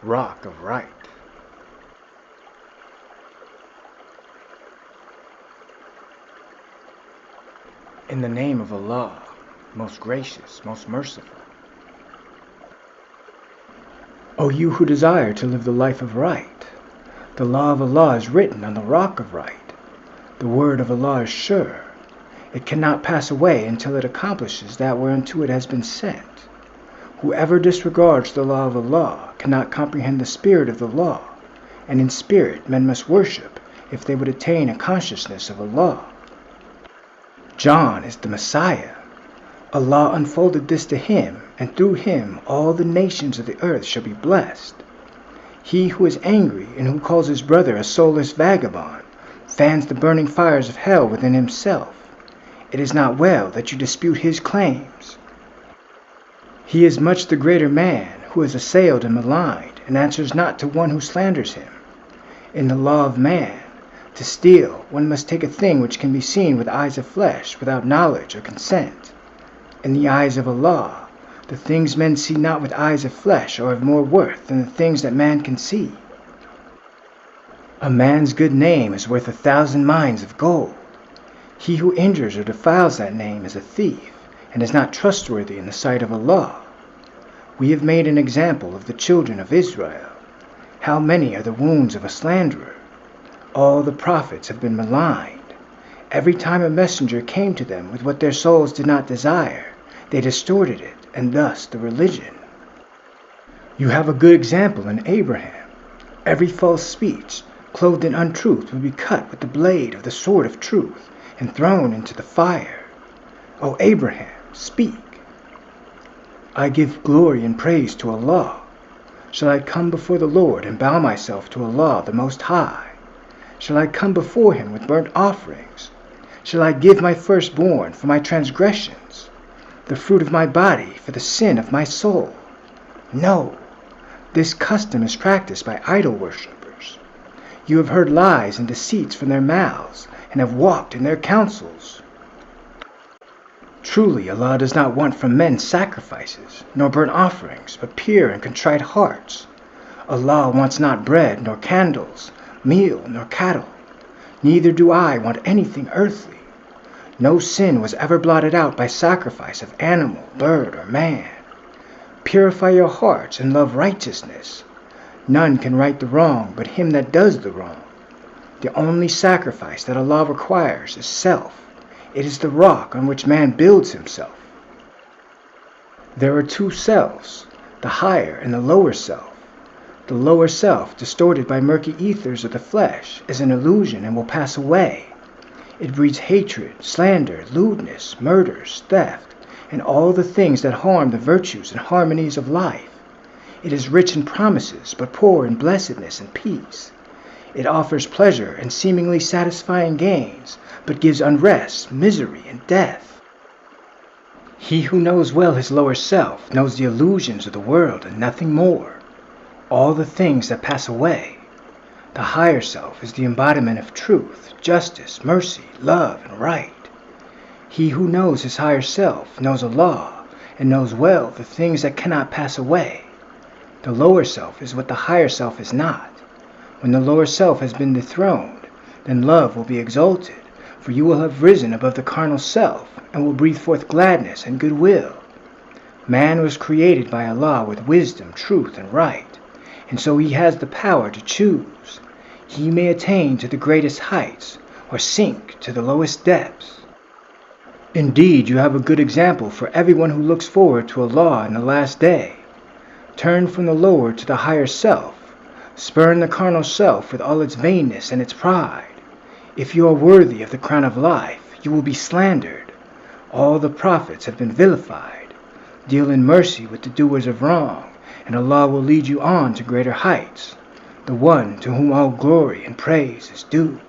rock of right. In the name of Allah, most gracious, most merciful. O you who desire to live the life of right, the law of Allah is written on the rock of right. The word of Allah is sure. It cannot pass away until it accomplishes that whereunto it has been sent. Whoever disregards the law of Allah cannot comprehend the spirit of the law, and in spirit men must worship if they would attain a consciousness of Allah. John is the Messiah. Allah unfolded this to him, and through him all the nations of the earth shall be blessed. He who is angry and who calls his brother a soulless vagabond fans the burning fires of hell within himself. It is not well that you dispute his claims. He is much the greater man who is assailed and maligned, and answers not to one who slanders him. In the law of man, to steal, one must take a thing which can be seen with eyes of flesh without knowledge or consent. In the eyes of Allah, the things men see not with eyes of flesh are of more worth than the things that man can see. A man's good name is worth 1,000 mines of gold. He who injures or defiles that name is a thief, and is not trustworthy in the sight of Allah. We have made an example of the children of Israel. How many are the wounds of a slanderer? All the prophets have been maligned. Every time a messenger came to them with what their souls did not desire, they distorted it, and thus the religion. You have a good example in Abraham. Every false speech, clothed in untruth, would be cut with the blade of the sword of truth, and thrown into the fire. O Abraham, speak. I give glory and praise to Allah. Shall I come before the Lord and bow myself to Allah the Most High? Shall I come before him with burnt offerings? Shall I give my firstborn for my transgressions, the fruit of my body for the sin of my soul? No, this custom is practiced by idol worshippers. You have heard lies and deceits from their mouths, and have walked in their counsels. Truly Allah does not want from men sacrifices, nor burnt offerings, but pure and contrite hearts. Allah wants not bread, nor candles, meal, nor cattle. Neither do I want anything earthly. No sin was ever blotted out by sacrifice of animal, bird, or man. Purify your hearts and love righteousness. None can right the wrong but him that does the wrong. The only sacrifice that Allah requires is self. It is the rock on which man builds himself. There are two selves, the higher and the lower self. The lower self, distorted by murky ethers of the flesh, is an illusion and will pass away. It breeds hatred, slander, lewdness, murders, theft, and all the things that harm the virtues and harmonies of life. It is rich in promises, but poor in blessedness and peace. It offers pleasure and seemingly satisfying gains, but gives unrest, misery, and death. He who knows well his lower self knows the illusions of the world and nothing more. All the things that pass away. The higher self is the embodiment of truth, justice, mercy, love, and right. He who knows his higher self knows Allah, and knows well the things that cannot pass away. The lower self is what the higher self is not. When the lower self has been dethroned, then love will be exalted, for you will have risen above the carnal self, and will breathe forth gladness and goodwill. Man was created by Allah with wisdom, truth, and right, and so he has the power to choose. He may attain to the greatest heights, or sink to the lowest depths. Indeed, you have a good example for everyone who looks forward to Allah in the last day. Turn from the lower to the higher self. Spurn the carnal self with all its vainness and its pride. If you are worthy of the crown of life, you will be slandered. All the prophets have been vilified. Deal in mercy with the doers of wrong, and Allah will lead you on to greater heights, the one to whom all glory and praise is due.